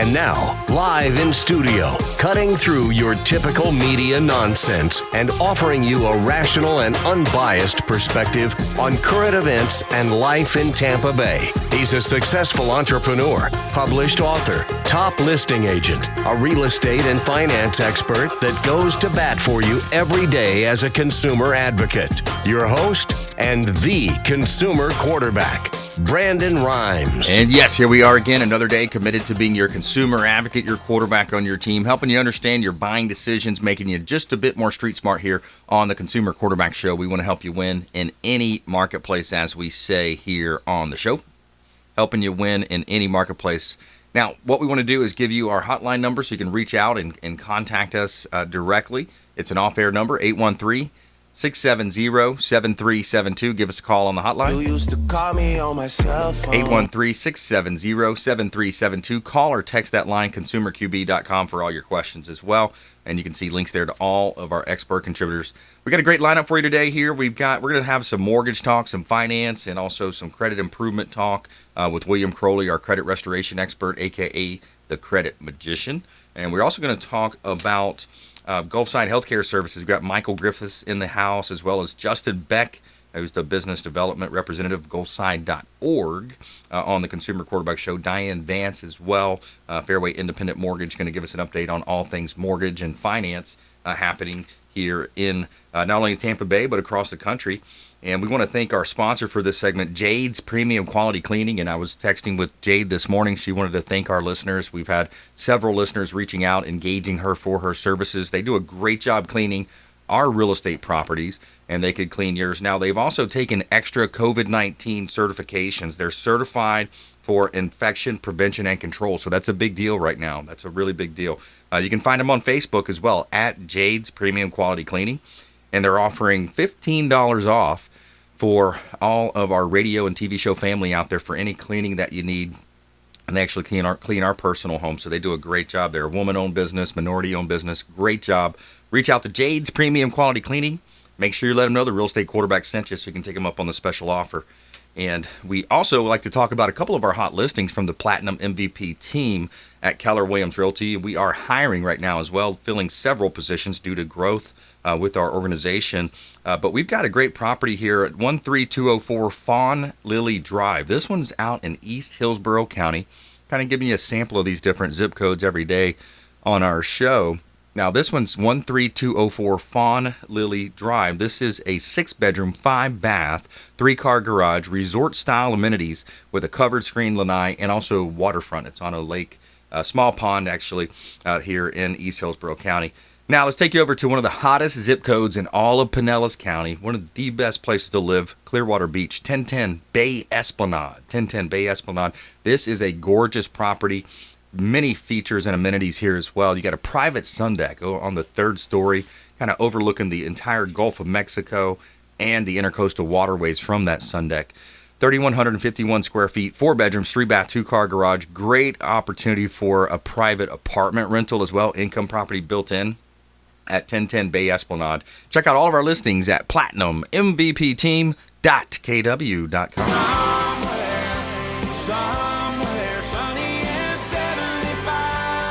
And now, live in studio, cutting through your typical media nonsense and offering you a rational and unbiased perspective on current events and life in Tampa Bay. He's a successful entrepreneur, published author, top listing agent, a real estate and finance expert that goes to bat for you every day as a consumer advocate. Your host and the consumer quarterback, Brandon Rhymes. And yes, here we are again, another day committed to being your consumer advocate, your quarterback on your team, helping you understand your buying decisions, making you just a bit more street smart here on the Consumer Quarterback Show. We want to help you win in any marketplace, as we say here on the show, helping you win in any marketplace. Now, what we want to do is give you our hotline number so you can reach out and contact us directly. It's an off-air number, 813-670-7372. Give us a call on the hotline. You used to call me on my cell phone. 813-670-7372. Call or text that line, consumerqb.com, for all your questions as well. And you can see links there to all of our expert contributors. We got a great lineup for you today here. We're going to have some mortgage talk, some finance, and also some credit improvement talk with William Crowley, our credit restoration expert, a.k.a. the Credit Magician. And we're also going to talk about Gulfside Healthcare Services. We've got Michael Griffiths in the house, as well as Justin Beck, who's the business development representative of Gulfside.org on the Consumer Quarterback Show. Diane, Vance as well, Fairway Independent Mortgage, going to give us an update on all things mortgage and finance happening here in not only in Tampa Bay, but across the country. And we want to thank our sponsor for this segment, Jade's Premium Quality Cleaning. And I was texting with Jade this morning. She wanted to thank our listeners. We've had several listeners reaching out, engaging her for her services. They do a great job cleaning our real estate properties, and they could clean yours. Now, they've also taken extra COVID-19 certifications. They're certified for infection prevention and control. So that's a big deal right now. That's a really big deal. You can find them on Facebook as well, at Jade's Premium Quality Cleaning. And they're offering $15 off for all of our radio and TV show family out there for any cleaning that you need. And they actually clean our personal home. So they do a great job. They're a woman-owned business, minority-owned business. Great job. Reach out to Jade's Premium Quality Cleaning. Make sure you let them know the real estate quarterback sent you so you can take them up on the special offer. And we also like to talk about a couple of our hot listings from the Platinum MVP team at Keller Williams Realty. We are hiring right now as well, filling several positions due to growth with our organization. But we've got a great property here at 13204 Fawn Lily Drive. This one's out in East Hillsborough County. Kind of giving you a sample of these different zip codes every day on our show. Now, this one's 13204 Fawn Lily Drive. This is a 6-bedroom, 5-bath, 3-car garage, resort-style amenities with a covered screen lanai and also waterfront. It's on a lake, a small pond, actually, here in East Hillsborough County. Now, let's take you over to one of the hottest zip codes in all of Pinellas County, one of the best places to live, Clearwater Beach, 1010 Bay Esplanade. 1010 Bay Esplanade. This is a gorgeous property. Many features and amenities here as well. You got a private sun deck on the 3rd story, kind of overlooking the entire Gulf of Mexico and the intercoastal waterways from that sun deck. 3,151 square feet, 4 bedrooms, 3-bath, 2-car garage. Great opportunity for a private apartment rental as well. Income property built in at 1010 Bay Esplanade. Check out all of our listings at platinummvpteam.kw.com.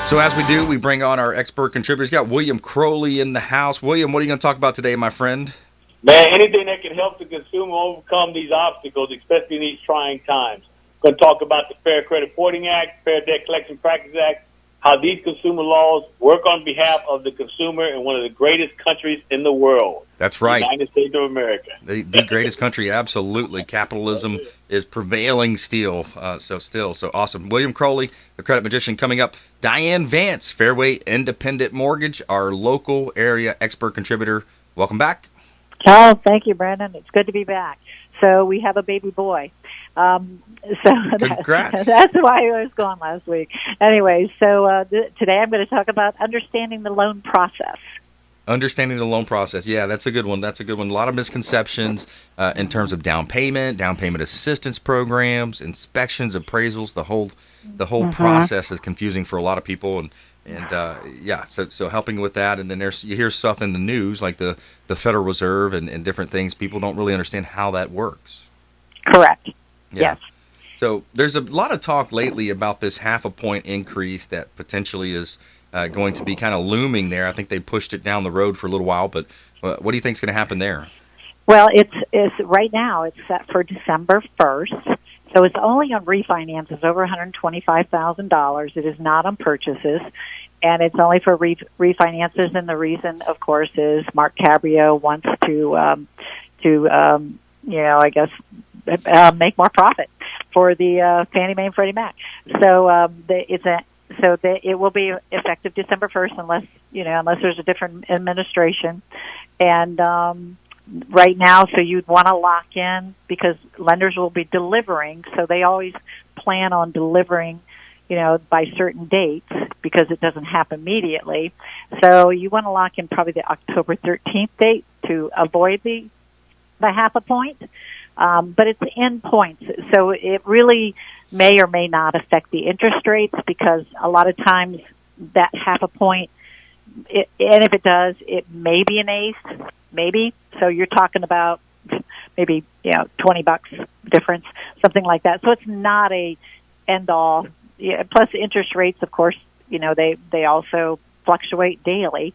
So as we do, we bring on our expert contributors. We got William Crowley in the house. William, what are you going to talk about today, my friend? Man, anything that can help the consumer overcome these obstacles, especially in these trying times. Going to talk about the Fair Credit Reporting Act, Fair Debt Collection Practices Act, how these consumer laws work on behalf of the consumer in one of the greatest countries in the world. That's right. The United States of America. The greatest country, absolutely. Capitalism is prevailing still. So awesome. William Crowley, the Credit Magician, coming up. Diane, Vance, Fairway Independent Mortgage, our local area expert contributor. Welcome back. Oh, thank you, Brandon. It's good to be back. So we have a baby boy. Congrats. That's why I was gone last week. Anyway, so today I'm going to talk about understanding the loan process. Understanding the loan process. Yeah, that's a good one. A lot of misconceptions in terms of down payment assistance programs, inspections, appraisals. The whole process is confusing for a lot of people. So helping with that. And then you hear stuff in the news like the Federal Reserve and different things. People don't really understand how that works. Correct. Yeah. Yes. So there's a lot of talk lately about this half a point increase that potentially is going to be kind of looming there. I think they pushed it down the road for a little while, but what do you think is going to happen there? Well, it's right now it's set for December 1st. So it's only on refinances over $125,000. It is not on purchases, and it's only for refinances. And the reason, of course, is Mark Cabrio wants to I guess make more profit for the Fannie Mae and Freddie Mac. So it will be effective December 1st, unless there's a different administration, and. Right now, so you'd want to lock in because lenders will be delivering, so they always plan on delivering, by certain dates because it doesn't happen immediately. So you want to lock in probably the October 13th date to avoid the half a point, but it's in points, so it really may or may not affect the interest rates because a lot of times that half a point, and if it does, it may be an eighth. Maybe. So you're talking about maybe, $20 difference, something like that. So it's not a end all. Yeah, plus interest rates, of course, they also fluctuate daily.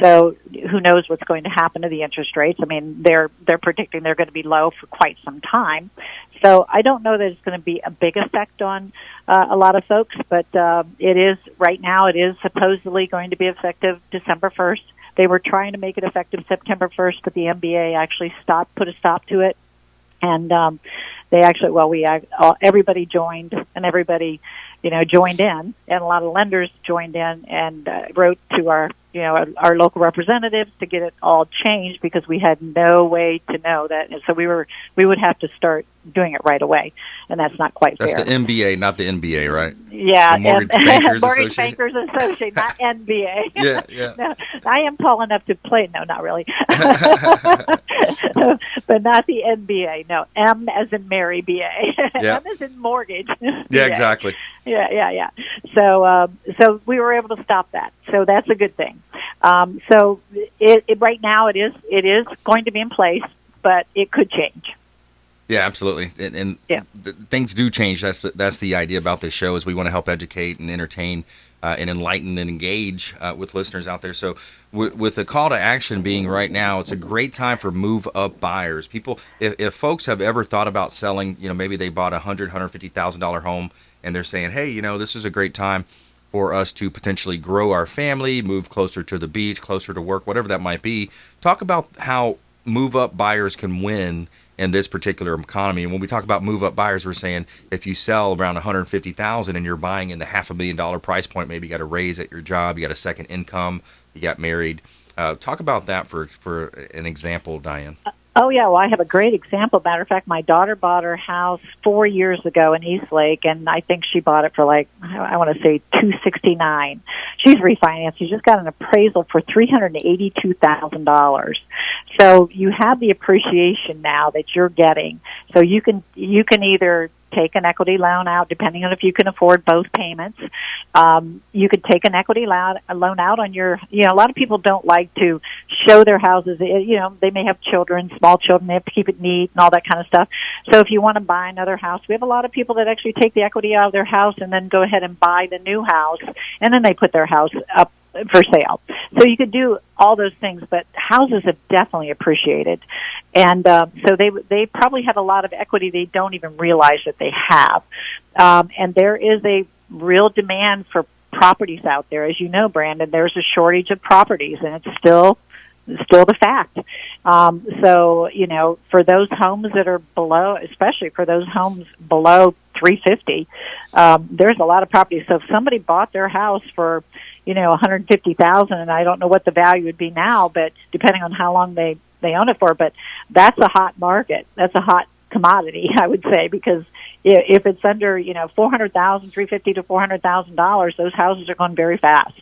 So who knows what's going to happen to the interest rates? I mean, they're predicting they're going to be low for quite some time. So I don't know that it's going to be a big effect on a lot of folks, but it is right now. It is supposedly going to be effective December 1st. They were trying to make it effective September 1st, but the MBA actually put a stop to it. And they actually, everybody joined, and everybody, joined in, and a lot of lenders joined in and wrote to our local representatives to get it all changed because we had no way to know that. And so we would have to start doing it right away, and that's not quite fair. That's the MBA, not the NBA, right? Yeah, the Mortgage Bankers Mortgage Bankers Association, not NBA. Yeah. No, I am tall enough to play. No, not really. But not the NBA. No, M as in Mary, BA. Yeah. M as in mortgage. Yeah, exactly. Yeah. So we were able to stop that. So that's a good thing. So it right now it is going to be in place, but it could change. Yeah, absolutely, and things do change. That's the idea about this show is we want to help educate and entertain and enlighten and engage with listeners out there. So with the call to action being right now, it's a great time for move up buyers. People, if folks have ever thought about selling, maybe they bought $150,000 home and they're saying, hey, this is a great time for us to potentially grow our family, move closer to the beach, closer to work, whatever that might be. Talk about how move up buyers can win in this particular economy. And when we talk about move up buyers, we're saying if you sell around $150,000 and you're buying in the $500,000 price point, maybe you got a raise at your job, you got a second income, you got married. Talk about that for an example, Diane. Oh, yeah. Well, I have a great example. Matter of fact, my daughter bought her house 4 years ago in Eastlake, and I think she bought it for I want to say $269,000. She's refinanced. She just got an appraisal for $382,000. So you have the appreciation now that you're getting. So you can either take an equity loan out, depending on if you can afford both payments. You could take an equity loan out on your, a lot of people don't like to show their houses. They may have children, small children, they have to keep it neat and all that kind of stuff. So if you want to buy another house, we have a lot of people that actually take the equity out of their house and then go ahead and buy the new house, and then they put their house up for sale. So you could do all those things, but houses have definitely appreciated. And so they probably have a lot of equity they don't even realize that they have. And there is a real demand for properties out there. As you know, Brandon, there's a shortage of properties, and it's still the fact. So, for those homes that are below, especially for those homes below 350, there's a lot of property. So if somebody bought their house for, $150,000, and I don't know what the value would be now, but depending on how long they own it for, but that's a hot market. That's a hot commodity, I would say, because if it's under, $400,000, $350,000 to $400,000, those houses are going very fast.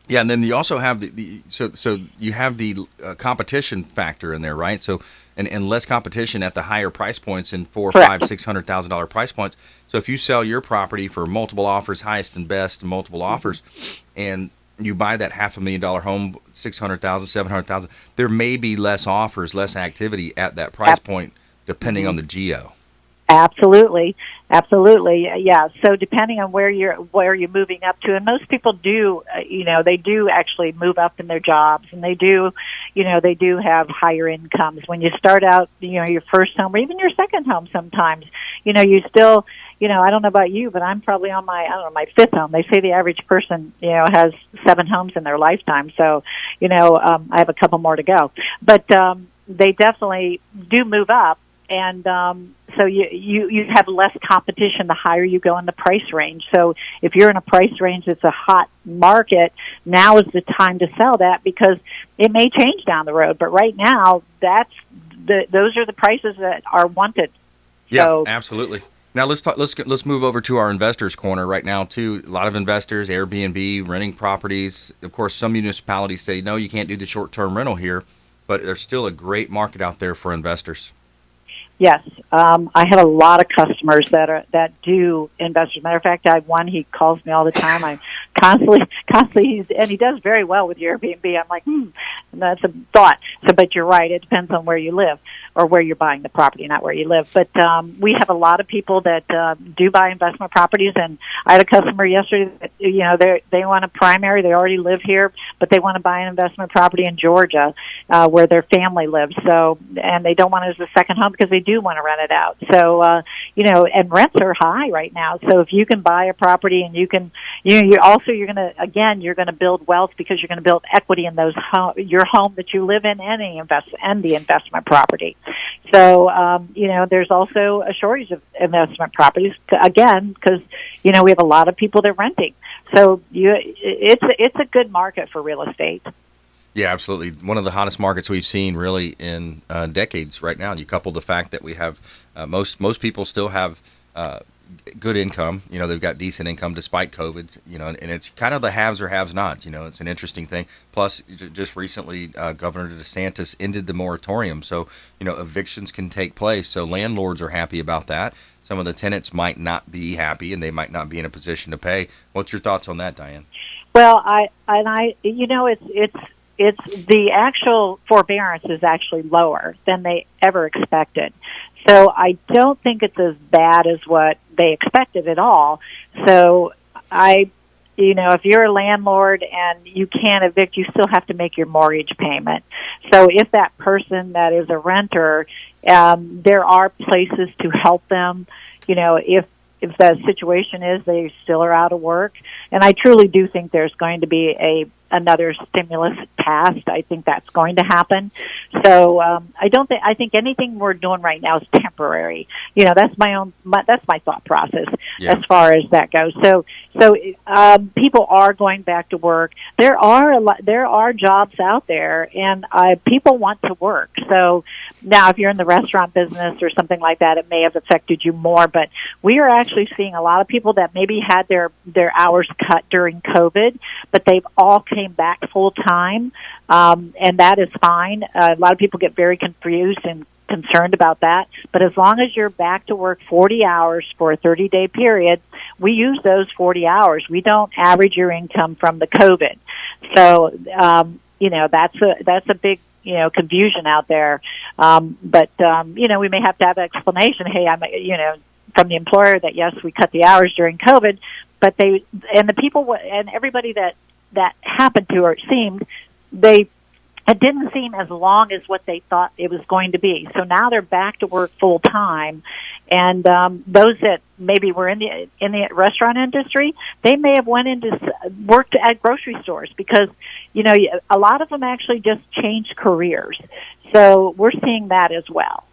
Yeah, and then you also have so you have the competition factor in there, right? So and less competition at the higher price points in $400,000, $500,000, $600,000 price points. So if you sell your property for multiple offers, highest and best, and multiple offers, and you buy that $500,000 home, $600,000, $700,000, there may be less offers, less activity at that price point, depending on the geo. Absolutely. Yeah. So depending on where you're moving up to, and most people do, they do actually move up in their jobs, and they do have higher incomes. When you start out, your first home or even your second home sometimes, you still, I don't know about you, but I'm probably on my fifth home. They say the average person, has 7 homes in their lifetime. So, I have a couple more to go, but, they definitely do move up. And so you have less competition the higher you go in the price range. So if you're in a price range that's a hot market, now is the time to sell that, because it may change down the road. But right now, those are the prices that are wanted. Yeah, So, absolutely. Now let's move over to our investors corner right now too. A lot of investors, Airbnb, renting properties. Of course, some municipalities say no, you can't do the short-term rental here, but there's still a great market out there for investors. yes, I have a lot of customers that do invest. As a matter of fact, I have one. He calls me all the time. I constantly, and he does very well with your Airbnb. I'm like, that's a thought. So, but you're right. It depends on where you live or where you're buying the property, not where you live. But we have a lot of people that do buy investment properties. And I had a customer yesterday that, they want a primary. They already live here, but they want to buy an investment property in Georgia where their family lives. So, and they don't want it as a second home because they do want to rent it out. So, and rents are high right now. So if you can buy a property and you're going to build wealth, because you're going to build equity in your home that you live in and the investment property. So, there's also a shortage of investment properties, again, because, we have a lot of people that are renting. So it's a good market for real estate. Yeah, absolutely. One of the hottest markets we've seen really in decades right now. And you couple the fact that we have most people still have good income. They've got decent income despite COVID. And it's kind of the haves or have-nots. It's an interesting thing. Plus, just recently, Governor DeSantis ended the moratorium, so evictions can take place. So landlords are happy about that. Some of the tenants might not be happy, and they might not be in a position to pay. What's your thoughts on that, Diane? Well, it's the actual forbearance is actually lower than they ever expected. So I don't think it's as bad as what they expected at all. So if you're a landlord and you can't evict, you still have to make your mortgage payment. So if that person that is a renter, there are places to help them, if the situation is they still are out of work. And I truly do think there's going to be another stimulus passed. I think that's going to happen. So I think anything we're doing right now is temporary. That's my thought process as far as that goes. So people are going back to work. There are jobs out there, and people want to work. So now, if you're in the restaurant business or something like that, it may have affected you more. But we are actually seeing a lot of people that maybe had their hours cut during COVID, but they've all came back full time, and that is fine. A lot of people get very confused and concerned about that. But as long as you're back to work 40 hours for a 30-day period, we use those 40 hours. We don't average your income from the COVID. So, that's a big confusion out there. But we may have to have an explanation. Hey, from the employer that yes, we cut the hours during COVID, but the people and everybody that happened to, or it seemed, it didn't seem as long as what they thought it was going to be. So now they're back to work full time. And those that maybe were in the restaurant industry, they may have worked at grocery stores, because a lot of them actually just changed careers. So we're seeing that as well.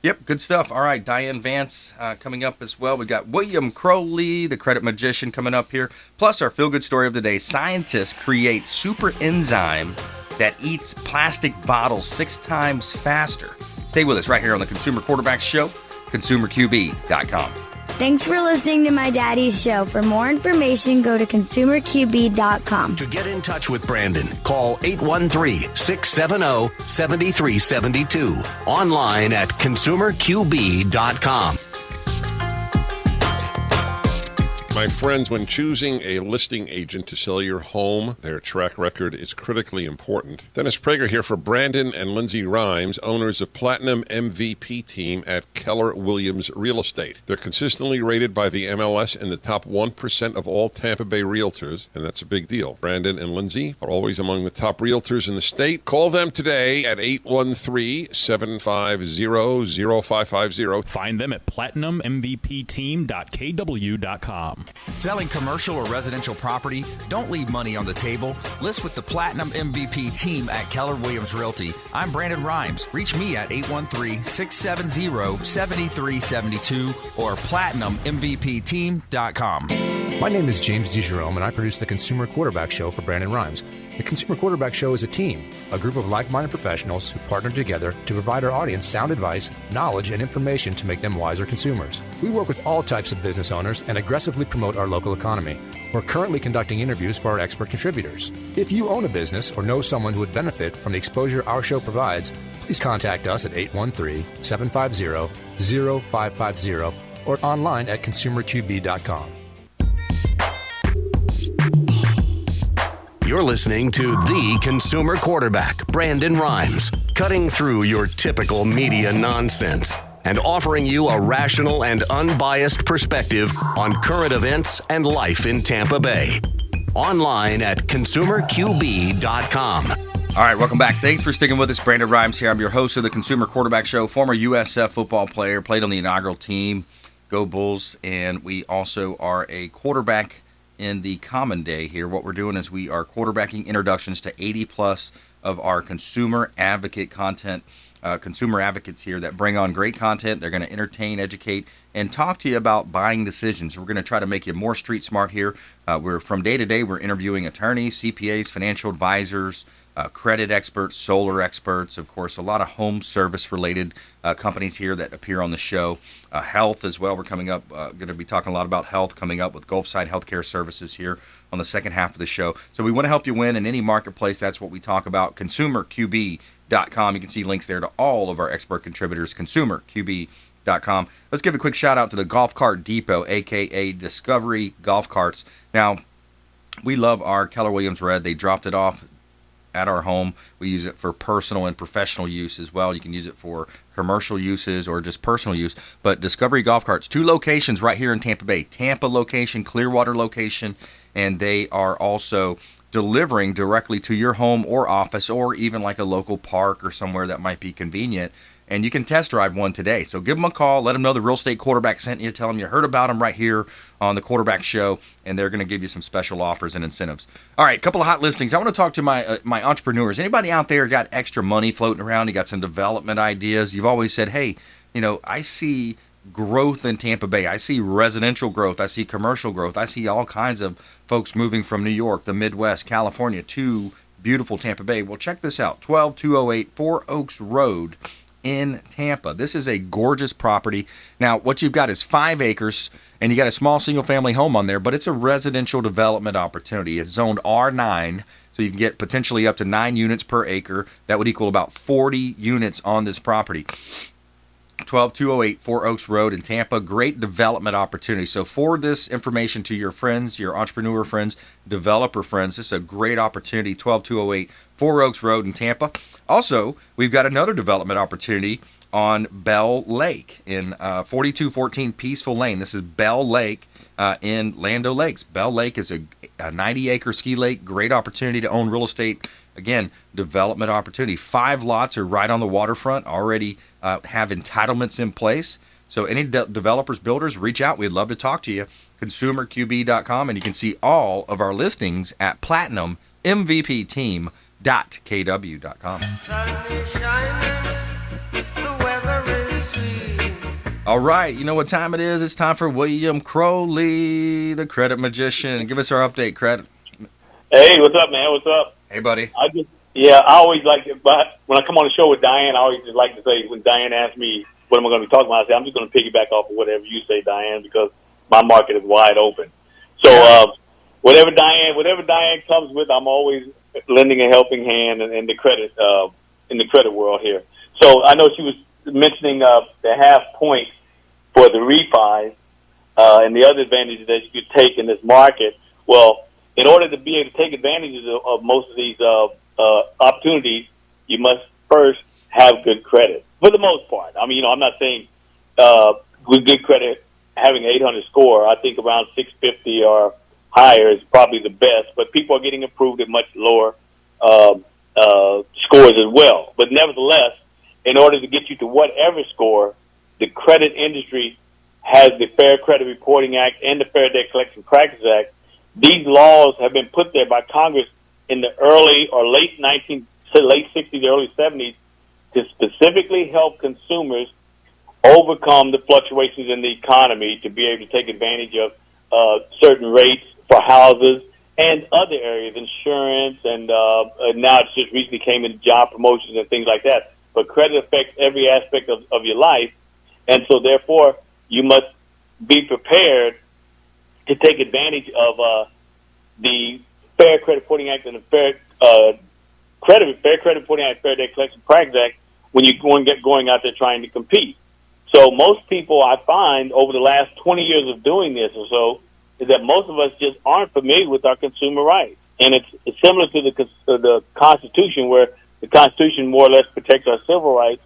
Yep, good stuff. All right, Diane Vance coming up as well. We got William Crowley, the credit magician, coming up here. Plus our feel-good story of the day. Scientists create super enzyme that eats plastic bottles 6 times faster. Stay with us right here on the Consumer Quarterback Show, ConsumerQB.com. Thanks for listening to my daddy's show. For more information, go to ConsumerQB.com. To get in touch with Brandon, call 813-670-7372. Online at ConsumerQB.com. My friends, when choosing a listing agent to sell your home, their track record is critically important. Dennis Prager here for Brandon and Lindsay Rhymes, owners of Platinum MVP Team at Keller Williams Real Estate. They're consistently rated by the MLS in the top 1% of all Tampa Bay realtors, and that's a big deal. Brandon and Lindsay are always among the top realtors in the state. Call them today at 813-750-0550. Find them at platinummvpteam.kw.com. Selling commercial or residential property? Don't leave money on the table. List with the Platinum MVP Team at Keller Williams Realty. I'm Brandon Rhymes. Reach me at 813-670-7372 or platinummvpteam.com. My name is James DeJerome, and I produce the Consumer Quarterback Show for Brandon Rhymes. The Consumer Quarterback Show is a team, a group of like-minded professionals who partner together to provide our audience sound advice, knowledge, and information to make them wiser consumers. We work with all types of business owners and aggressively promote our local economy. We're currently conducting interviews for our expert contributors. If you own a business or know someone who would benefit from the exposure our show provides, please contact us at 813-750-0550 or online at consumerqb.com. You're listening to The Consumer Quarterback, Brandon Rhymes, cutting through your typical media nonsense and offering you a rational and unbiased perspective on current events and life in Tampa Bay. Online at consumerqb.com. All right, welcome back. Thanks for sticking with us. Brandon Rhymes here. I'm your host of the Consumer Quarterback Show, former USF football player, played on the inaugural team, Go Bulls, and we also are a quarterback in the common day here. What we're doing is we are quarterbacking introductions to 80 plus of our consumer advocate content, consumer advocates here that bring on great content. They're going to entertain, educate, and talk to you about buying decisions. We're going to try to make you more street smart here. We're from day to day, we're interviewing attorneys, CPAs, financial advisors, credit experts, solar experts, of course, a lot of home service related companies here that appear on the show. Health as well. We're coming up, going to be talking a lot about health coming up with Gulfside Healthcare Services here on the second half of the show. So we want to help you win in any marketplace. That's what we talk about. ConsumerQB.com. You can see links there to all of our expert contributors. ConsumerQB.com. Let's give a quick shout out to the Golf Cart Depot, aka Discovery Golf Carts. Now, we love our Keller Williams Red. They dropped it off at our home. We use it for personal and professional use as well. You can use it for commercial uses or just personal use. But Discovery Golf Carts, 2 locations right here in Tampa Bay. Tampa location, Clearwater location, and they are also delivering directly to your home or office or even like a local park or somewhere that might be convenient. And you can test drive one today. So give them a call. Let them know the Real Estate Quarterback sent you. Tell them you heard about them right here on the Quarterback Show, and they're going to give you some special offers and incentives. All right, a couple of hot listings. I want to talk to my entrepreneurs. Anybody out there got extra money floating around? You got some development ideas? You've always said, hey, I see growth in Tampa Bay. I see residential growth. I see commercial growth. I see all kinds of folks moving from New York, the Midwest, California to beautiful Tampa Bay. Well, check this out. 12208 Four Oaks Road in Tampa. This is a gorgeous property. Now, what you've got is 5 acres, and you got a small single-family home on there, but it's a residential development opportunity. It's zoned R9, so you can get potentially up to 9 units per acre. That would equal about 40 units on this property. 12208 Four Oaks Road in Tampa. Great development opportunity. So forward this information to your friends, your entrepreneur friends, developer friends. This is a great opportunity. 12208 Four Oaks Road in Tampa. Also, we've got another development opportunity on Bell Lake in 4214 Peaceful Lane. This is Bell Lake in Land O'Lakes. Bell Lake is a 90-acre ski lake. Great opportunity to own real estate. Again, development opportunity. 5 lots are right on the waterfront, already have entitlements in place. So any developers, builders, reach out. We'd love to talk to you. ConsumerQB.com, and you can see all of our listings at platinummvpteam.kw.com. All right, you know what time it is? It's time for William Crowley, the credit magician. Give us our update, Credit. Hey, what's up, man? What's up? Hey, buddy. I always like to, but when I come on the show with Diane, I always just like to say, when Diane asks me what am I going to be talking about, I say, I'm just going to piggyback off of whatever you say, Diane, because my market is wide open. So whatever Diane comes with, I'm always lending a helping hand in the credit world here. So I know she was mentioning the half point for the refi, and the other advantages that you could take in this market. Well, in order to be able to take advantages of most of these opportunities, you must first have good credit, for the most part. I mean, I'm not saying with good credit, having an 800 score. I think around 650 or higher is probably the best, but people are getting approved at much lower scores as well. But nevertheless, in order to get you to whatever score, the credit industry has the Fair Credit Reporting Act and the Fair Debt Collection Practices Act. These laws have been put there by Congress in the early or late 60s, early 70s to specifically help consumers overcome the fluctuations in the economy, to be able to take advantage of certain rates for houses and other areas, insurance, and now it's just recently came into job promotions and things like that. But credit affects every aspect of your life, and so therefore you must be prepared to take advantage of the Fair Credit Reporting Act and the Fair Credit Reporting Act, Fair Debt Collection Practices Act when you're going out there trying to compete. So most people, I find, over the last 20 years of doing this or so, is that most of us just aren't familiar with our consumer rights. And it's similar to the Constitution, where the Constitution more or less protects our civil rights.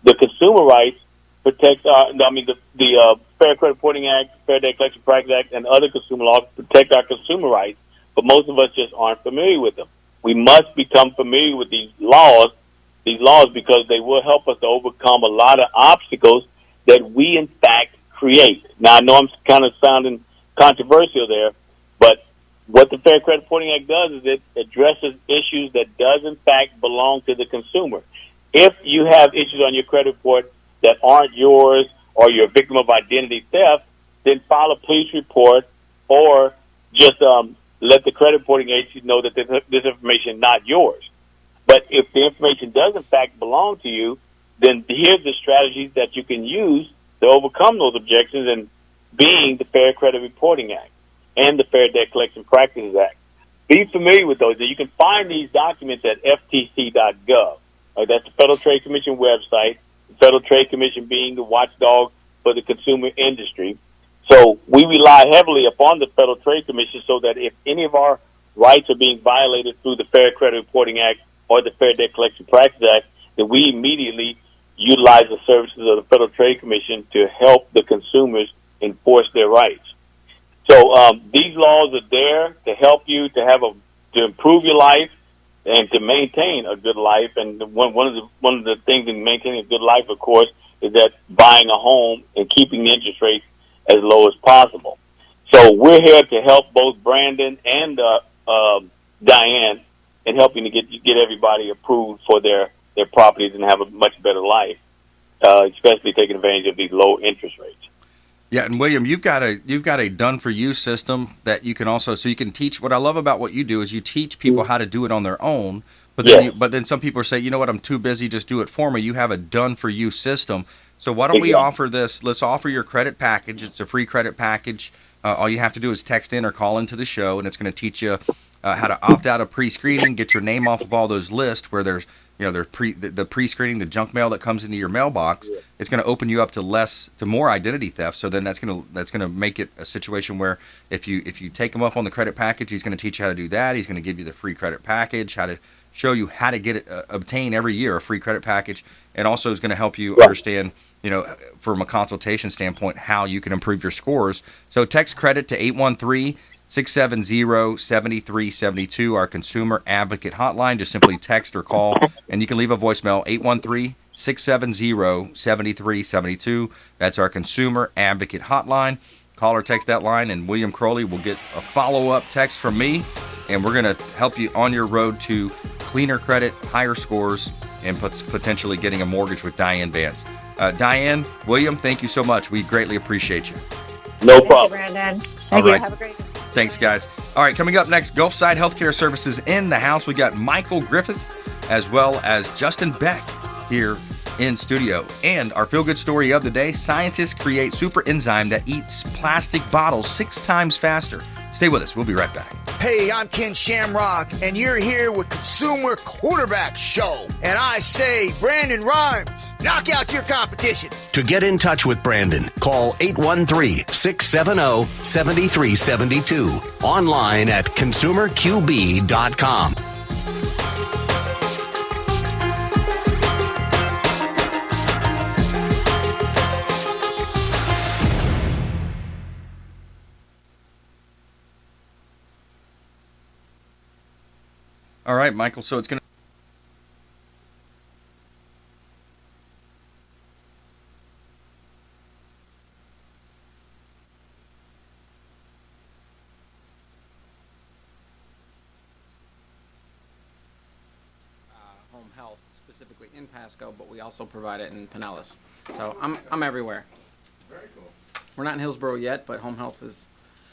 The consumer rights protects the Fair Credit Reporting Act, Fair Debt Collection Practices Act, and other consumer laws protect our consumer rights, but most of us just aren't familiar with them. We must become familiar with these laws because they will help us to overcome a lot of obstacles that we, in fact, create. Now, I know I'm kind of sounding controversial there, but what the Fair Credit Reporting Act does is it addresses issues that does, in fact, belong to the consumer. If you have issues on your credit report that aren't yours, or you're a victim of identity theft, then file a police report, or just let the credit reporting agency know that this information is not yours. But if the information does, in fact, belong to you, then here's the strategies that you can use to overcome those objections, and being the Fair Credit Reporting Act and the Fair Debt Collection Practices Act. Be familiar with those. You can find these documents at ftc.gov. That's the Federal Trade Commission website, the Federal Trade Commission being the watchdog for the consumer industry. So we rely heavily upon the Federal Trade Commission so that if any of our rights are being violated through the Fair Credit Reporting Act or the Fair Debt Collection Practices Act, that we immediately utilize the services of the Federal Trade Commission to help the consumers enforce their rights. So these laws are there to help you to improve your life and to maintain a good life. And one of the things in maintaining a good life, of course, is that buying a home and keeping the interest rates as low as possible. So we're here to help both Brandon and Diane in helping to get everybody approved for their properties and have a much better life, especially taking advantage of these low interest rates. Yeah, and William, you've got a done-for-you system that you can also, so you can teach. What I love about what you do is you teach people how to do it on their own, but then some people say, you know what, I'm too busy, just do it for me. You have a done-for-you system. So why don't we offer this? Let's offer your credit package. It's a free credit package. All you have to do is text in or call into the show, and it's going to teach you how to opt out of pre-screening, get your name off of all those lists where there's the pre-screening, the junk mail that comes into your mailbox. It's going to open you up to more identity theft. So then that's going to make it a situation where if you take him up on the credit package, he's going to teach you how to do that. He's going to give you the free credit package, how to show you how to get it, obtain every year a free credit package, and also is going to help you understand, from a consultation standpoint, how you can improve your scores. So text credit to 813-670-7372, our consumer advocate hotline. Just simply text or call, and you can leave a voicemail, 813-670-7372. That's our consumer advocate hotline. Call or text that line, and William Crowley will get a follow-up text from me, and we're going to help you on your road to cleaner credit, higher scores, and potentially getting a mortgage with Diane Vance. Diane, William, thank you so much. We greatly appreciate you. No problem. Thank you, Brandon. All right. Have a great day. Thanks, guys. All right, coming up next, Gulfside Healthcare Services in the house. We got Michael Griffiths as well as Justin Beck here in studio. And our feel-good story of the day, scientists create super enzyme that eats plastic bottles 6 times faster. Stay with us. We'll be right back. Hey, I'm Ken Shamrock, and you're here with Consumer Quarterback Show. And I say, Brandon Rhymes, knock out your competition. To get in touch with Brandon, call 813-670-7372. Online at consumerqb.com. All right, Michael. So it's going to. Home health, specifically in Pasco, but we also provide it in Pinellas. So I'm everywhere. Very cool. We're not in Hillsborough yet, but home health is.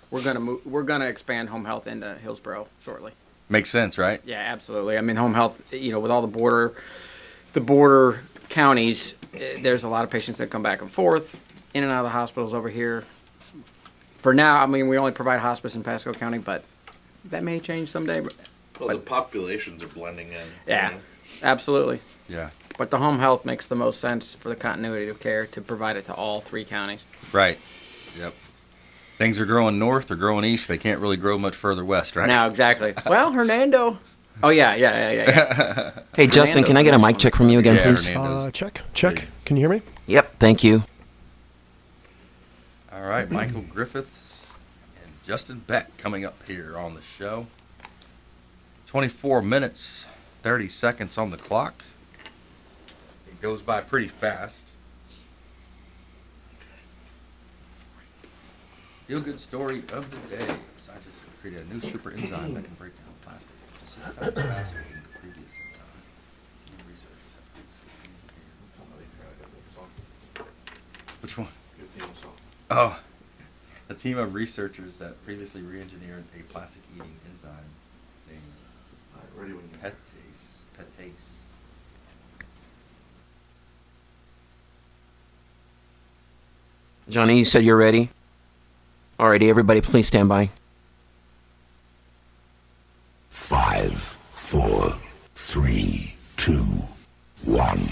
We're gonna expand home health into Hillsborough shortly. Makes sense, right? Yeah, absolutely. I mean, home health, with all the border counties, there's a lot of patients that come back and forth, in and out of the hospitals over here. For now, I mean, we only provide hospice in Pasco County, but that may change someday. Well, the populations are blending in. Yeah, absolutely. Yeah. But the home health makes the most sense for the continuity of care to provide it to all 3 counties. Right. Yep. Things are growing north or growing east. They can't really grow much further west, right? No, exactly. Well, Hernando. Oh, yeah. Hey, Justin, can I get a mic check from you again, please? Check. Can you hear me? Yep, thank you. All right, Michael Griffiths and Justin Beck coming up here on the show. 24 minutes, 30 seconds on the clock. It goes by pretty fast. Feel-good story of the day. Scientists have created a new super enzyme that can break down plastic up to 6 times faster than the previous enzyme. Team researchers have Which one? Oh, a team of researchers that previously re-engineered a plastic-eating enzyme named Petase. Johnny, you said you're ready? Alrighty, everybody, please stand by. 5, 4, 3, 2, 1.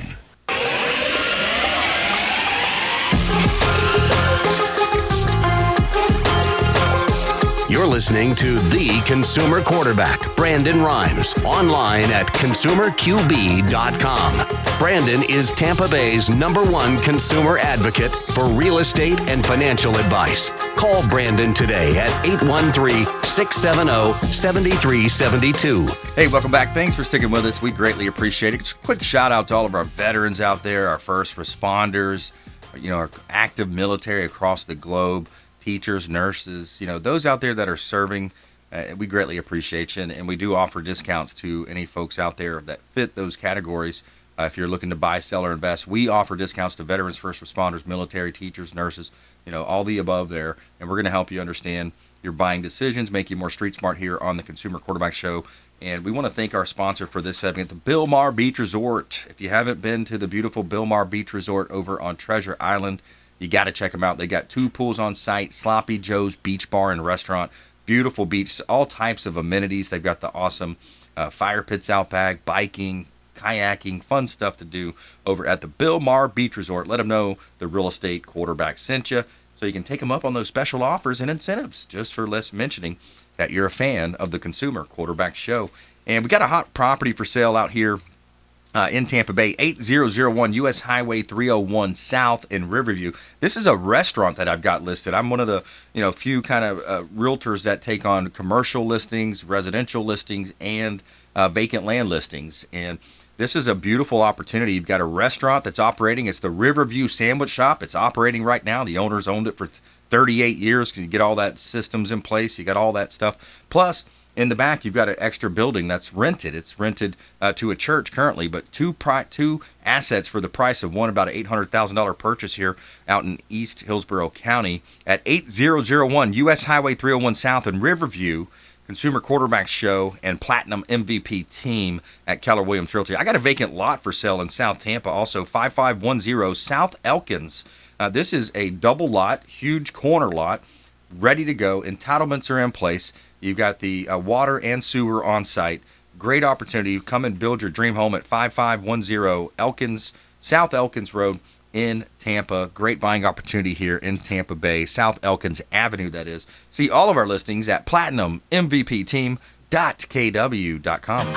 You're listening to The Consumer Quarterback, Brandon Rhymes, online at consumerqb.com. Brandon is Tampa Bay's #1 consumer advocate for real estate and financial advice. Call Brandon today at 813-670-7372. Hey, welcome back. Thanks for sticking with us. We greatly appreciate it. Just a quick shout out to all of our veterans out there, our first responders, our active military across the globe, teachers, nurses, those out there that are serving. We greatly appreciate you, and we do offer discounts to any folks out there that fit those categories. If you're looking to buy, sell, or invest, we offer discounts to veterans, first responders, military, teachers, nurses, all the above there. And we're going to help you understand your buying decisions, make you more street smart here on the Consumer Quarterback Show. And we want to thank our sponsor for this segment, the Bilmar Beach Resort. If you haven't been to the beautiful Bilmar Beach Resort over on Treasure Island, you got to check them out. They got 2 pools on site, Sloppy Joe's Beach Bar and Restaurant, beautiful beach, all types of amenities. They've got the awesome fire pits out back, biking, kayaking, fun stuff to do over at the Bilmar Beach Resort. Let them know the real estate quarterback sent you, so you can take them up on those special offers and incentives, just for less mentioning that you're a fan of the Consumer Quarterback Show. And we got a hot property for sale out here in Tampa Bay, 8001 U.S. Highway 301 South in Riverview. This is a restaurant that I've got listed. I'm one of the few kind of realtors that take on commercial listings, residential listings, and vacant land listings. And this is a beautiful opportunity. You've got a restaurant that's operating. It's the Riverview Sandwich Shop. It's operating right now. The owner's owned it for 38 years because you get all that systems in place. You got all that stuff. Plus, in the back, you've got an extra building that's rented. It's rented to a church currently, but two assets for the price of one, about an $800,000 purchase here out in East Hillsborough County at 8001 U.S. Highway 301 South in Riverview. Consumer Quarterback Show and Platinum MVP Team at Keller Williams Realty. I got a vacant lot for sale in South Tampa, also 5510 South Elkins. This is a double lot, huge corner lot, ready to go. Entitlements are in place. You've got the water and sewer on site. Great opportunity. Come and build your dream home at 5510 South Elkins Road in Tampa. Great buying opportunity here in Tampa Bay, South Elkins Avenue, that is. See all of our listings at platinummvpteam.kw.com.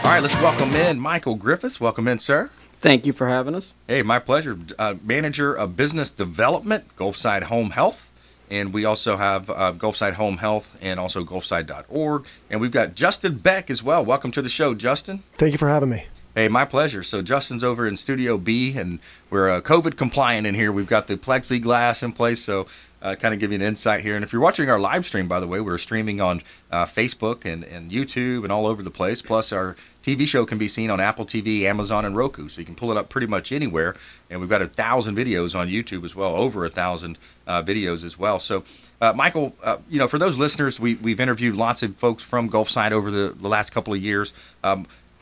All right, let's welcome in Michael Griffiths. Welcome in, sir. Thank you for having us. Hey, my pleasure. Manager of Business Development, Gulfside Home Health. And we also have Gulfside Home Health and also Gulfside.org. And we've got Justin Beck as well. Welcome to the show, Justin. Thank you for having me. Hey, my pleasure. So Justin's over in Studio B, and we're COVID compliant in here. We've got the plexiglass in place, so kind of give you an insight here. And if you're watching our live stream, by the way, we're streaming on Facebook and YouTube and all over the place. Plus, our TV show can be seen on Apple TV, Amazon, and Roku, so you can pull it up pretty much anywhere. And we've got 1,000 videos on YouTube as well, over 1,000 videos as well. So, Michael, for those listeners, we've interviewed lots of folks from Gulfside over the last couple of years.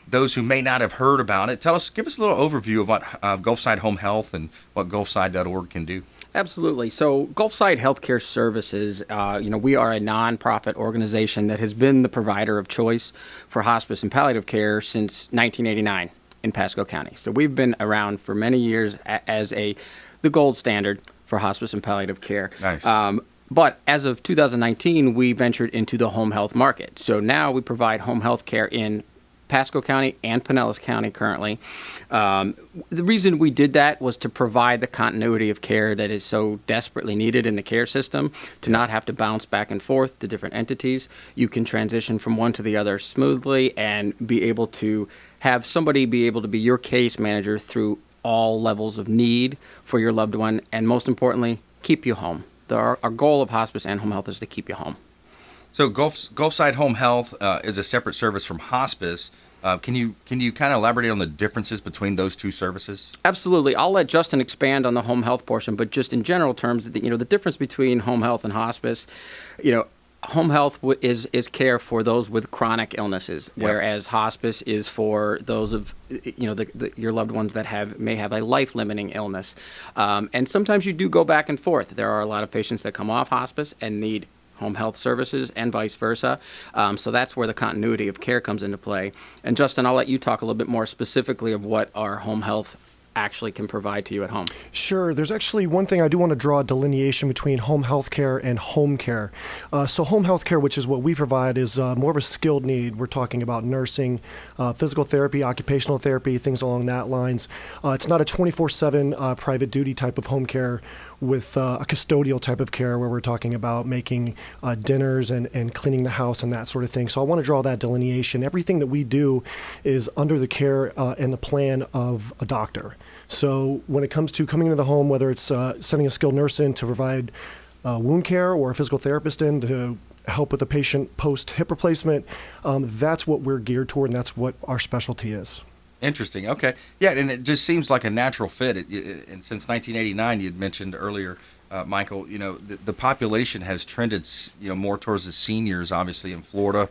Those who may not have heard about it, give us a little overview of what Gulfside Home Health and what Gulfside.org can do. Absolutely. So Gulfside Healthcare Services, we are a nonprofit organization that has been the provider of choice for hospice and palliative care since 1989 in Pasco County. So we've been around for many years as the gold standard for hospice and palliative care. Nice. But as of 2019, we ventured into the home health market. So now we provide home health care in Pasco County and Pinellas County currently. The reason we did that was to provide the continuity of care that is so desperately needed in the care system, to not have to bounce back and forth to different entities. You can transition from one to the other smoothly and be able to have somebody be able to be your case manager through all levels of need for your loved one, and most importantly, keep you home. Our goal of hospice and home health is to keep you home. So Gulfside Home Health is a separate service from hospice. Can you kind of elaborate on the differences between those two services? Absolutely. I'll let Justin expand on the home health portion, but just in general terms, the difference between home health and hospice, home health is care for those with chronic illnesses, whereas hospice is for those of your loved ones that may have a life-limiting illness. And sometimes you do go back and forth. There are a lot of patients that come off hospice and need home health services and vice versa. So that's where the continuity of care comes into play. And Justin, I'll let you talk a little bit more specifically of what our home health actually can provide to you at home. Sure. There's actually one thing I do want to draw a delineation between home health care and home care. So home health care, which is what we provide, is more of a skilled need. We're talking about nursing, physical therapy, occupational therapy, things along that lines. It's not a 24/7 private duty type of home care with a custodial type of care where we're talking about making dinners and cleaning the house and that sort of thing. So I want to draw that delineation. Everything that we do is under the care and the plan of a doctor. So when it comes to coming into the home, whether it's sending a skilled nurse in to provide wound care or a physical therapist in to help with the patient post-hip replacement, that's what we're geared toward, and that's what our specialty is. Interesting. Okay. Yeah, and it just seems like a natural fit. And since 1989, you had mentioned earlier, Michael, the population has trended, more towards the seniors, obviously, in Florida.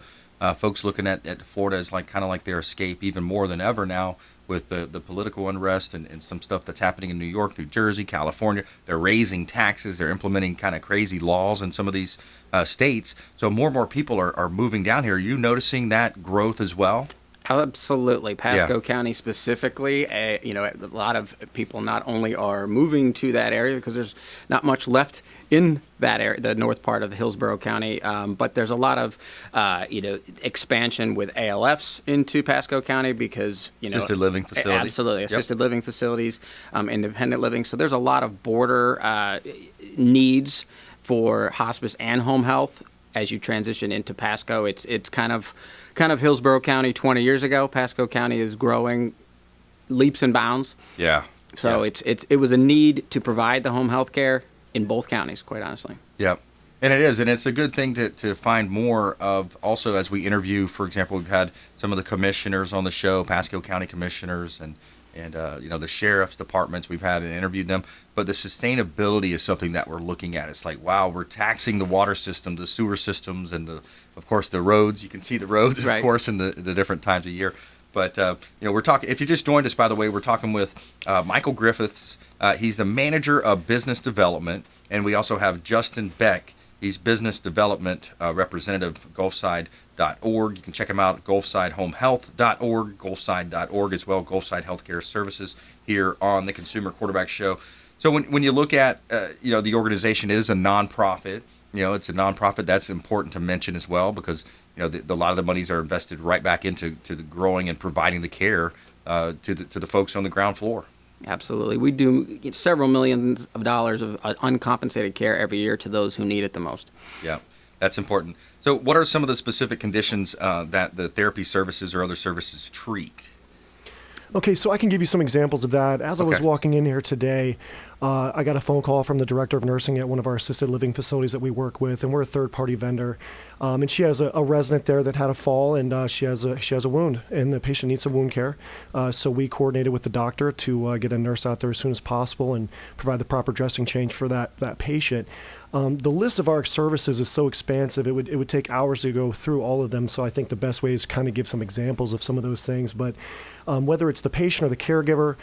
Folks looking at Florida as kind of their escape even more than ever now with the political unrest and some stuff that's happening in New York, New Jersey, California. They're raising taxes. They're implementing kind of crazy laws in some of these states. So more and more people are moving down here. Are you noticing that growth as well? Absolutely. Pasco County specifically, a lot of people not only are moving to that area because there's not much left in that area, the north part of Hillsborough County, but there's a lot of, expansion with ALFs into Pasco County because, assisted living facilities. Absolutely. Assisted living facilities, independent living. So there's a lot of border needs for hospice and home health as you transition into Pasco. It's kind of Hillsborough County 20 years ago. Pasco County is growing leaps and bounds. Yeah. So it was a need to provide the home health care in both counties, quite honestly. Yeah. And it is, and it's a good thing to find more of. Also, as we interview, for example, we've had some of the commissioners on the show, Pasco County commissioners, and the sheriff's departments. We've had and interviewed them, but the sustainability is something that we're looking at. It's like, wow, we're taxing the water system, the sewer systems, and of course the roads. You can see the roads, right, of course, in the different times of year. But we're talking. If you just joined us, by the way, we're talking with Michael Griffiths. He's the manager of business development, and we also have Justin Beck. He's business development representative, Gulfside.org. You can check him out at GulfsideHomeHealth.org, Gulfside.org as well, Gulfside Healthcare Services here on the Consumer Quarterback Show. So when you look at the organization, it is a nonprofit. It's a nonprofit. That's important to mention as well, because a lot of the monies are invested right back into the growing and providing the care to the folks on the ground floor. Absolutely. We do several millions of dollars of uncompensated care every year to those who need it the most. Yeah, that's important. So what are some of the specific conditions that the therapy services or other services treat? Okay, so I can give you some examples of that. As I was walking in here today, I got a phone call from the director of nursing at one of our assisted living facilities that we work with, and we're a third-party vendor. And she has a resident there that had a fall, and she has a wound, and the patient needs some wound care. So we coordinated with the doctor to get a nurse out there as soon as possible and provide the proper dressing change for that patient. The list of our services is so expansive, it would take hours to go through all of them. So I think the best way is to kind of give some examples of some of those things. But whether it's the patient or the caregiver,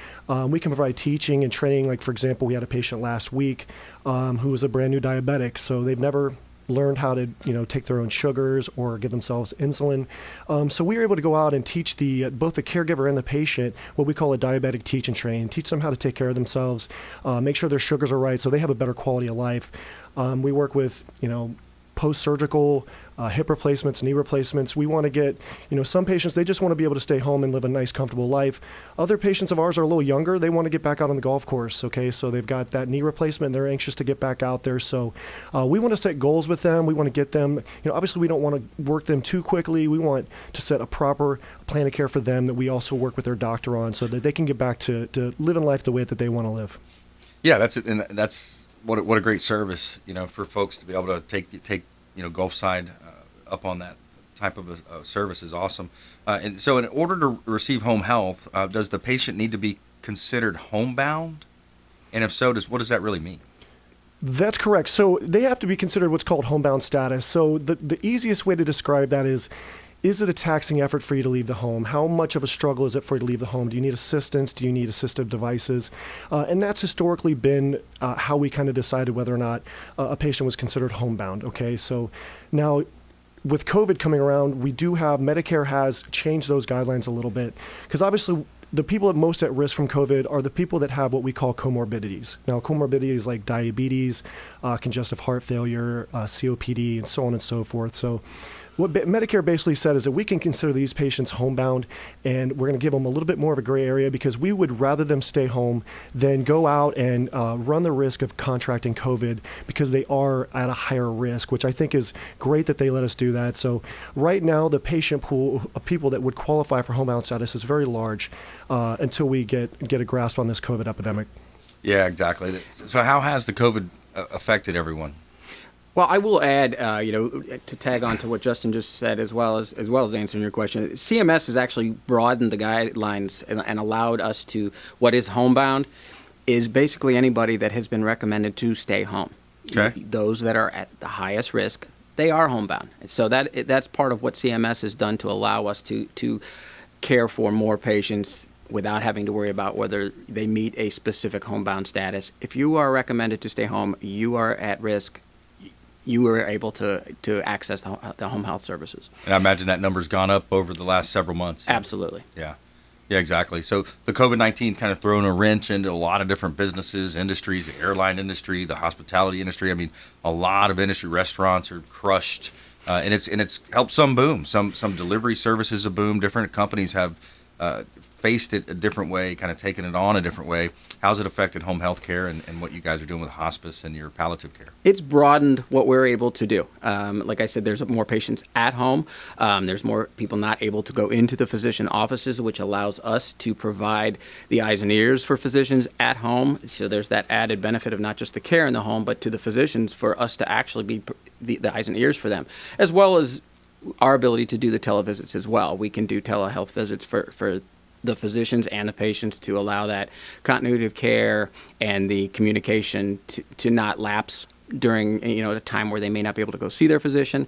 we can provide teaching and training. Like, for example, we had a patient last week who was a brand new diabetic. So they've never learned how to take their own sugars or give themselves insulin. So we were able to go out and teach both the caregiver and the patient what we call a diabetic teach and train, teach them how to take care of themselves, make sure their sugars are right so they have a better quality of life. We work with post-surgical hip replacements, knee replacements. We want to get, some patients, they just want to be able to stay home and live a nice, comfortable life. Other patients of ours are a little younger. They want to get back out on the golf course, okay? So they've got that knee replacement, and they're anxious to get back out there. So we want to set goals with them. We want to get them, obviously we don't want to work them too quickly. We want to set a proper plan of care for them that we also work with their doctor on so that they can get back to living life the way that they want to live. Yeah, that's it. And that's what a great service, for folks to be able to take Gulfside up on that type of a service is awesome. And so in order to receive home health, does the patient need to be considered homebound? And if so, what does that really mean? That's correct. So they have to be considered what's called homebound status. So the easiest way to describe that is it a taxing effort for you to leave the home? How much of a struggle is it for you to leave the home? Do you need assistance? Do you need assistive devices? And that's historically been how we kind of decided whether or not a patient was considered homebound. Okay, so now with COVID coming around, we do have, Medicare has changed those guidelines a little bit, because obviously the people most at risk from COVID are the people that have what we call comorbidities. Now, comorbidities like diabetes, congestive heart failure, COPD, and so on and so forth. So what Medicare basically said is that we can consider these patients homebound, and we're going to give them a little bit more of a gray area because we would rather them stay home than go out and run the risk of contracting COVID because they are at a higher risk, which I think is great that they let us do that. So right now, the patient pool of people that would qualify for homebound status is very large until we get a grasp on this COVID epidemic. Yeah, exactly. So how has the COVID affected everyone? Well, I will add, to tag on to what Justin just said, as well as answering your question. CMS has actually broadened the guidelines and allowed us to, what is homebound is basically anybody that has been recommended to stay home. Okay. Those that are at the highest risk, they are homebound. So that's part of what CMS has done to allow us to care for more patients without having to worry about whether they meet a specific homebound status. If you are recommended to stay home, you are at risk. You were able to access the home health services. And I imagine that number's gone up over the last several months. Absolutely. Yeah, exactly. So the COVID-19 kind of thrown a wrench into a lot of different businesses, industries, the airline industry, the hospitality industry. I mean, a lot of industry, restaurants are crushed, and it's helped some boom. Some delivery services have boomed. Different companies have faced it a different way, kind of taken it on a different way. How's it affected home health care and what you guys are doing with hospice and your palliative care? It's broadened what we're able to do. Like I said, there's more patients at home. There's more people not able to go into the physician offices, which allows us to provide the eyes and ears for physicians at home. So there's that added benefit of not just the care in the home, but to the physicians for us to actually be the eyes and ears for them, as well as our ability to do the televisits as well. We can do telehealth visits for the physicians and the patients to allow that continuity of care and the communication to not lapse during a time where they may not be able to go see their physician.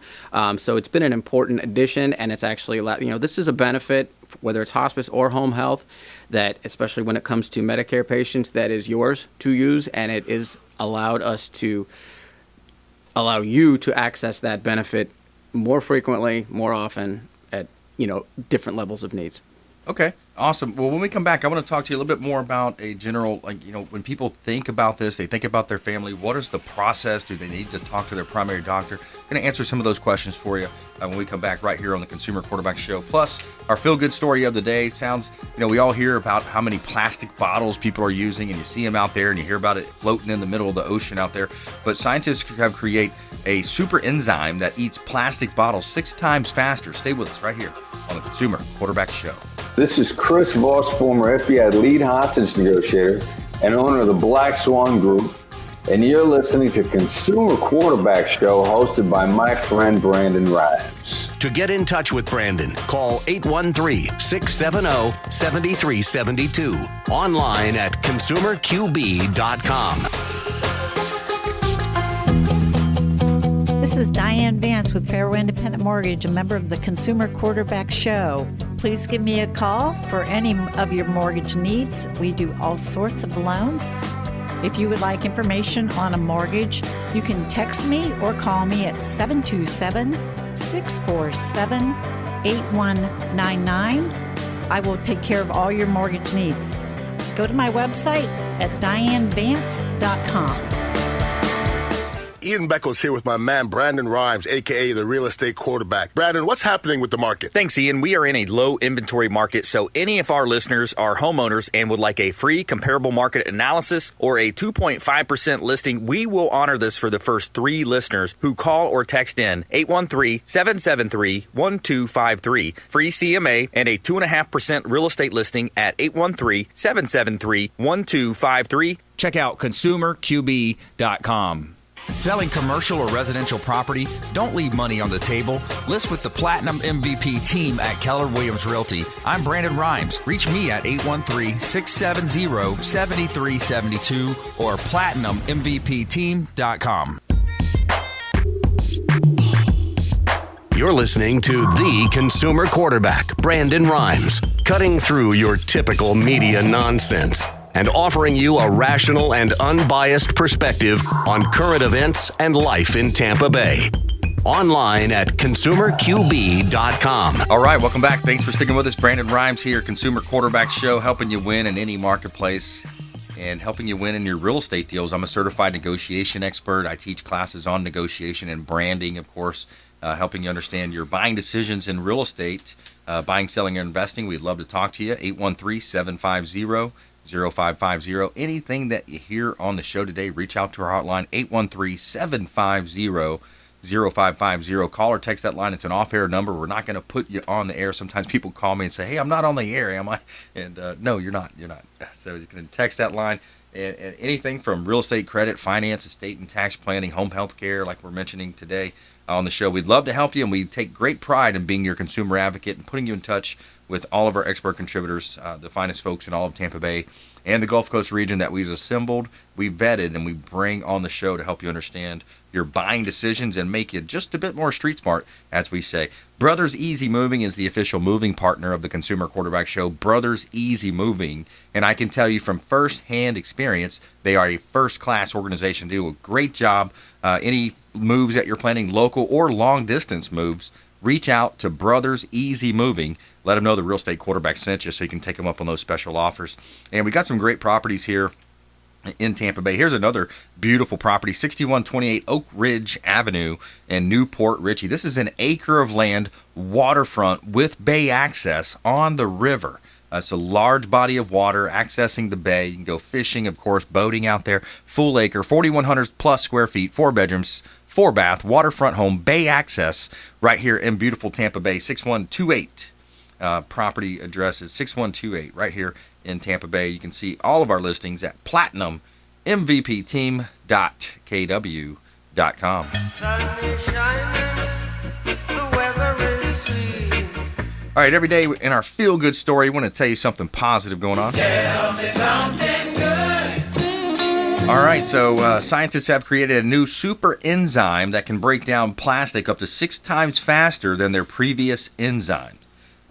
So it's been an important addition, and it's actually this is a benefit, whether it's hospice or home health, that especially when it comes to Medicare patients, that is yours to use, and it is allowed us to allow you to access that benefit more frequently, more often, at different levels of needs. Okay, awesome. Well, when we come back, I want to talk to you a little bit more about a general, when people think about this, they think about their family. What is the process? Do they need to talk to their primary doctor? I'm going to answer some of those questions for you when we come back right here on the Consumer Quarterback Show. Plus, our feel-good story of the day sounds, we all hear about how many plastic bottles people are using, and you see them out there, and you hear about it floating in the middle of the ocean out there. But scientists have created a super enzyme that eats plastic bottles 6 times faster. Stay with us right here on the Consumer Quarterback Show. This is Chris Voss, former FBI lead hostage negotiator and owner of the Black Swan Group, and you're listening to Consumer Quarterback Show hosted by my friend Brandon Rhymes. To get in touch with Brandon, call 813-670-7372. Online at consumerqb.com. This is Diane Vance with Fairway Independent Mortgage, a member of the Consumer Quarterback Show. Please give me a call for any of your mortgage needs. We do all sorts of loans. If you would like information on a mortgage, you can text me or call me at 727-647-8199. I will take care of all your mortgage needs. Go to my website at dianevance.com. Ian Beckles here with my man Brandon Rhymes, a.k.a. the real estate quarterback. Brandon, what's happening with the market? Thanks, Ian. We are in a low inventory market, so any of our listeners are homeowners and would like a free comparable market analysis or a 2.5% listing, we will honor this for the first 3 listeners who call or text in 813-773-1253. Free CMA and a 2.5% real estate listing at 813-773-1253. Check out consumerqb.com. Selling commercial or residential property? Don't leave money on the table. List with the Platinum MVP team at Keller Williams Realty. I'm Brandon Rhymes. Reach me at 813-670-7372 or platinummvpteam.com. You're listening to the Consumer Quarterback, Brandon Rhymes, cutting through your typical media nonsense and offering you a rational and unbiased perspective on current events and life in Tampa Bay. Online at consumerqb.com. All right, welcome back. Thanks for sticking with us. Brandon Rhymes here, Consumer Quarterback Show, helping you win in any marketplace and helping you win in your real estate deals. I'm a certified negotiation expert. I teach classes on negotiation and branding, of course, helping you understand your buying decisions in real estate, buying, selling, or investing. We'd love to talk to you. 813-750-0550. Anything that you hear on the show today, reach out to our hotline, 813-750-0550. Call or text that line. It's an off-air number. We're not going to put you on the air. Sometimes people call me and say, hey, I'm not on the air, am I? And no, you're not. So you can text that line. And anything from real estate credit, finance, estate and tax planning, home health care, like we're mentioning today on the show. We'd love to help you, and we take great pride in being your consumer advocate and putting you in touch with all of our expert contributors, the finest folks in all of Tampa Bay and the Gulf Coast region that we've assembled, we vetted, and we bring on the show to help you understand your buying decisions and make you just a bit more street smart, as we say. Brothers Easy Moving is the official moving partner of the Consumer Quarterback Show. Brothers Easy Moving, and I can tell you from first-hand experience, they are a first-class organization. They do a great job. Any moves that you're planning, local or long-distance moves, reach out to Brothers Easy Moving. Let them know the real estate quarterback sent you so you can take them up on those special offers. And we got some great properties here in Tampa Bay. Here's another beautiful property, 6128 Oak Ridge Avenue in Newport Richey. This is an acre of land, waterfront with bay access on the river. It's a large body of water accessing the bay. You can go fishing, of course, boating out there. Full acre, 4,100 plus square feet, 4 bedrooms, 4 bath, waterfront home, bay access right here in beautiful Tampa Bay. 6128 property address is 6128 right here in Tampa Bay. You can see all of our listings at platinummvpteam.kw.com. All right, every day in our feel-good story, I want to tell you something positive going on. Tell me something good. All right, so scientists have created a new super enzyme that can break down plastic up to 6 times faster than their previous enzyme.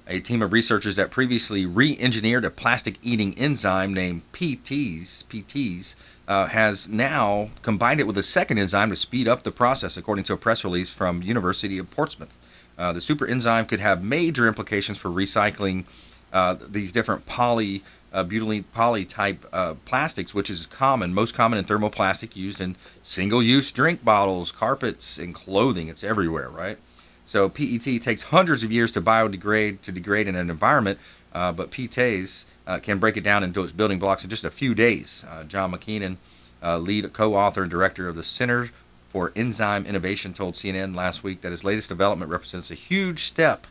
A team of researchers that previously re-engineered a plastic-eating enzyme named PTs, has now combined it with a second enzyme to speed up the process, according to a press release from University of Portsmouth. The super enzyme could have major implications for recycling these different butylene poly type plastics, which is most common in thermoplastic used in single-use drink bottles, carpets, and clothing. It's everywhere, right? So PET takes hundreds of years to degrade in an environment, but PTs can break it down into its building blocks in just a few days. John McKeenan, lead co-author and director of the Center for Enzyme Innovation, told CNN last week that his latest development represents a huge step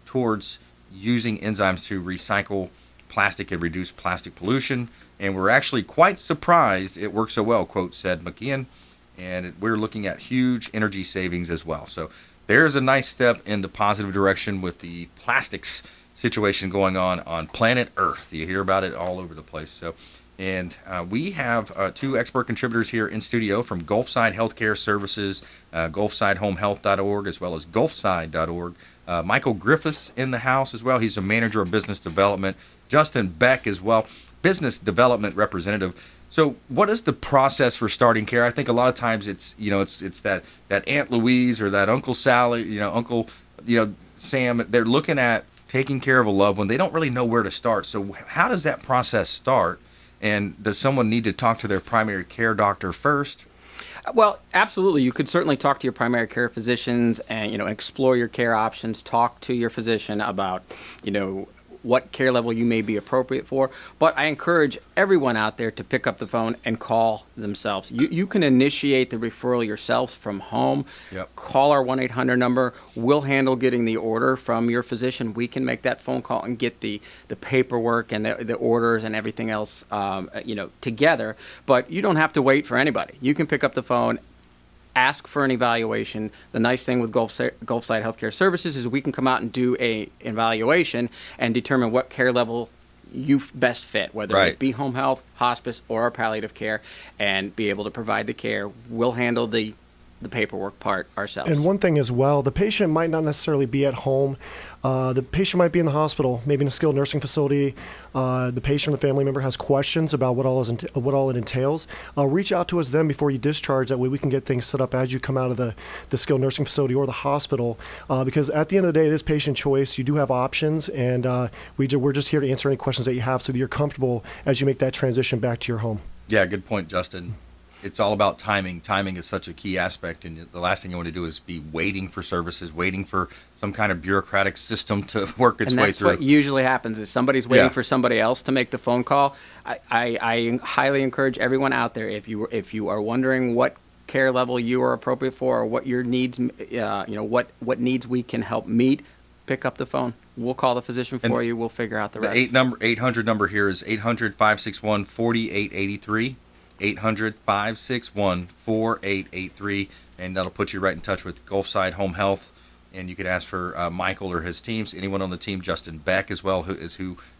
towards using enzymes to recycle plastic and reduce plastic pollution. And we're actually quite surprised it works so well, quote, said McKeon. And we're looking at huge energy savings as well. So there's a nice step in the positive direction with the plastics situation going on planet Earth. You hear about it all over the place. So, and we have 2 expert contributors here in studio from Gulfside Healthcare Services, gulfsidehomehealth.org, as well as gulfside.org. Michael Griffiths in the house as well. He's a manager of business development. Justin Beck as well, business development representative. So what is the process for starting care? I think a lot of times it's that Aunt Louise or that Uncle Sally, Uncle Sam. They're looking at taking care of a loved one. They don't really know where to start. So how does that process start? And does someone need to talk to their primary care doctor first? Well, absolutely. You could certainly talk to your primary care physicians and, explore your care options. Talk to your physician about, what care level you may be appropriate for. But I encourage everyone out there to pick up the phone and call themselves. You can initiate the referral yourselves from home. Yep. Call our 1-800 number. We'll handle getting the order from your physician. We can make that phone call and get the paperwork and the orders and everything else together. But you don't have to wait for anybody. You can pick up the phone, ask for an evaluation. The nice thing with Gulfside Healthcare Services is we can come out and do an evaluation and determine what care level you best fit, whether it be home health, hospice, or palliative care, and be able to provide the care. We'll handle the paperwork part ourselves. And one thing as well, the patient might not necessarily be at home. The patient might be in the hospital, maybe in a skilled nursing facility. The patient or the family member has questions about what all it entails. Reach out to us then before you discharge. That way we can get things set up as you come out of the skilled nursing facility or the hospital. Because at the end of the day, it is patient choice. You do have options, and we're just here to answer any questions that you have so that you're comfortable as you make that transition back to your home. Yeah, good point, Justin. It's all about timing. Timing is such a key aspect, and the last thing you want to do is be waiting for services, waiting for some kind of bureaucratic system to work its way through. And that's what usually happens is somebody's waiting for somebody else to make the phone call. I highly encourage everyone out there, if you are wondering what care level you are appropriate for or what your needs, what needs we can help meet, pick up the phone. We'll call the physician for you. We'll figure out the rest. The 800 number here is 800-561-4883. 800-561-4883, and that'll put you right in touch with Gulfside Home Health. And you can ask for Michael or his teams, anyone on the team, Justin Beck as well, who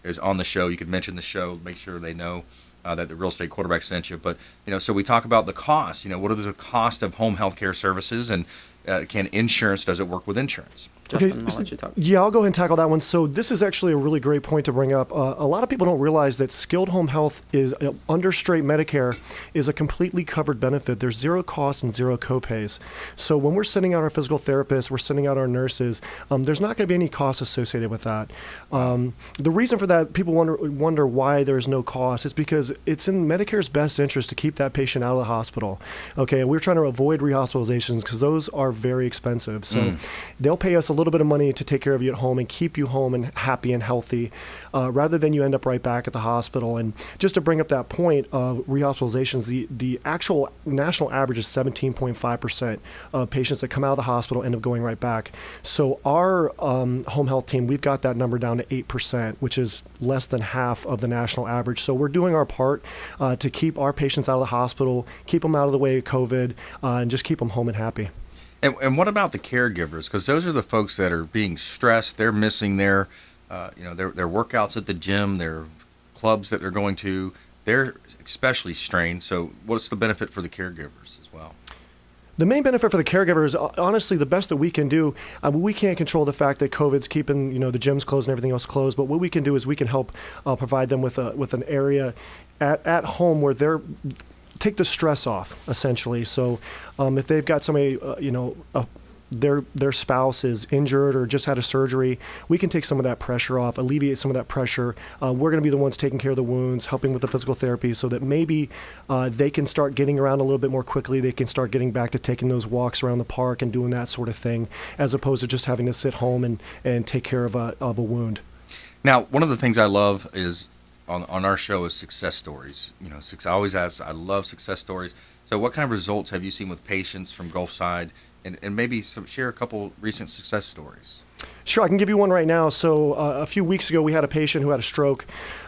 is on the show. You can mention the show, make sure they know that the real estate quarterback sent you. But so we talk about the cost. What are the cost of home health care services, and does it work with insurance? Justin, I'll let you talk. Yeah, I'll go ahead and tackle that one. So this is actually a really great point to bring up. A lot of people don't realize that skilled home health is under straight Medicare is a completely covered benefit. There's zero costs and zero copays. So when we're sending out our physical therapists, we're sending out our nurses, there's not going to be any costs associated with that. The reason for that, people wonder why there's no cost. It's because it's in Medicare's best interest to keep that patient out of the hospital. Okay, and we're trying to avoid rehospitalizations because those are very expensive. So they'll pay us a little bit of money to take care of you at home and keep you home and happy and healthy, rather than you end up right back at the hospital. And just to bring up that point of rehospitalizations, the actual national average is 17.5% of patients that come out of the hospital end up going right back. So our home health team, we've got that number down to 8%, which is less than half of the national average. So we're doing our part to keep our patients out of the hospital, keep them out of the way of COVID, and just keep them home and happy. And what about the caregivers? Because those are the folks that are being stressed. They're missing their workouts at the gym, their clubs that they're going to. they're especially strained. So what's the benefit for the caregivers as well? The main benefit for the caregivers, honestly, the best that we can do, we can't control the fact that COVID's keeping, the gyms closed and everything else closed, but what we can do is we can help provide them with an area at home where they're take the stress off, essentially. So if they've got somebody, their spouse is injured or just had a surgery, we can take some of that pressure off, alleviate some of that pressure. We're going to be the ones taking care of the wounds, helping with the physical therapy so that maybe they can start getting around a little bit more quickly. They can start getting back to taking those walks around the park and doing that sort of thing, as opposed to just having to sit home and take care of a wound. Now, one of the things I love is on our show is success stories. I always ask, I love success stories. So what kind of results have you seen with patients from Gulfside? And maybe share a couple recent success stories. Sure, I can give you one right now. So a few weeks ago, we had a patient who had a stroke.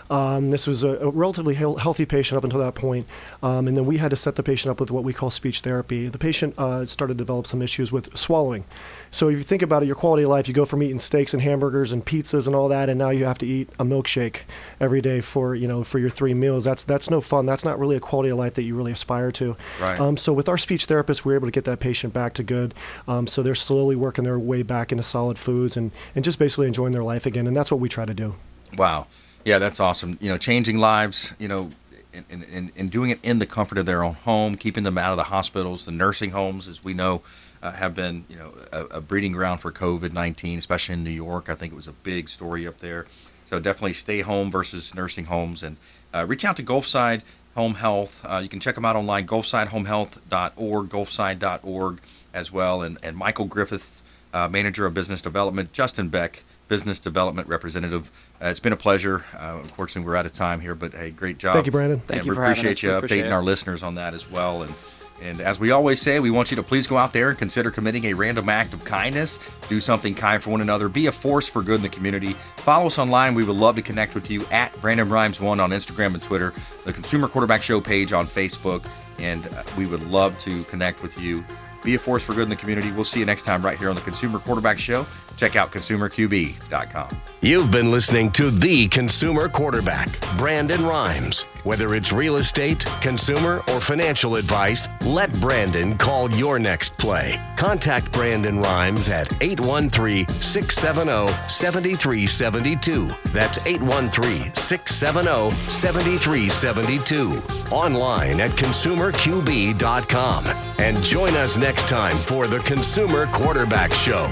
This was a relatively healthy patient up until that point. And then we had to set the patient up with what we call speech therapy. The patient started to develop some issues with swallowing. So if you think about it, your quality of life, you go from eating steaks and hamburgers and pizzas and all that, and now you have to eat a milkshake every day for your 3 meals. That's no fun. That's not really a quality of life that you really aspire to. Right. So with our speech therapist, we're able to get that patient back to good. So they're slowly working their way back into solid foods and just basically enjoying their life again. And that's what we try to do. Wow. Yeah, that's awesome. Changing lives, and doing it in the comfort of their own home, keeping them out of the hospitals. The nursing homes, as we know, have been, a breeding ground for COVID-19, especially in New York. I think it was a big story up there. So definitely stay home versus nursing homes. And reach out to Gulfside Home Health. You can check them out online, gulfsidehomehealth.org, gulfside.org as well. And Michael Griffiths, Manager of Business Development, Justin Beck, Business Development Representative. It's been a pleasure. Unfortunately, we're out of time here, but hey, great job. Thank you, Brandon. Thank you we for having appreciate us. you updating our listeners on that as well. And as we always say, we want you to please go out there and consider committing a random act of kindness. Do something kind for one another. Be a force for good in the community. Follow us online. We would love to connect with you at Brandon Rhymes 1 on Instagram and Twitter, the Consumer Quarterback Show page on Facebook, and we would love to connect with you. Be a force for good in the community. We'll see you next time right here on the Consumer Quarterback Show. Check out consumerqb.com. You've been listening to The Consumer Quarterback, Brandon Rhymes. Whether it's real estate, consumer, or financial advice, let Brandon call your next play. Contact Brandon Rhymes at 813-670-7372. That's 813-670-7372. Online at consumerqb.com. And join us next time for The Consumer Quarterback Show.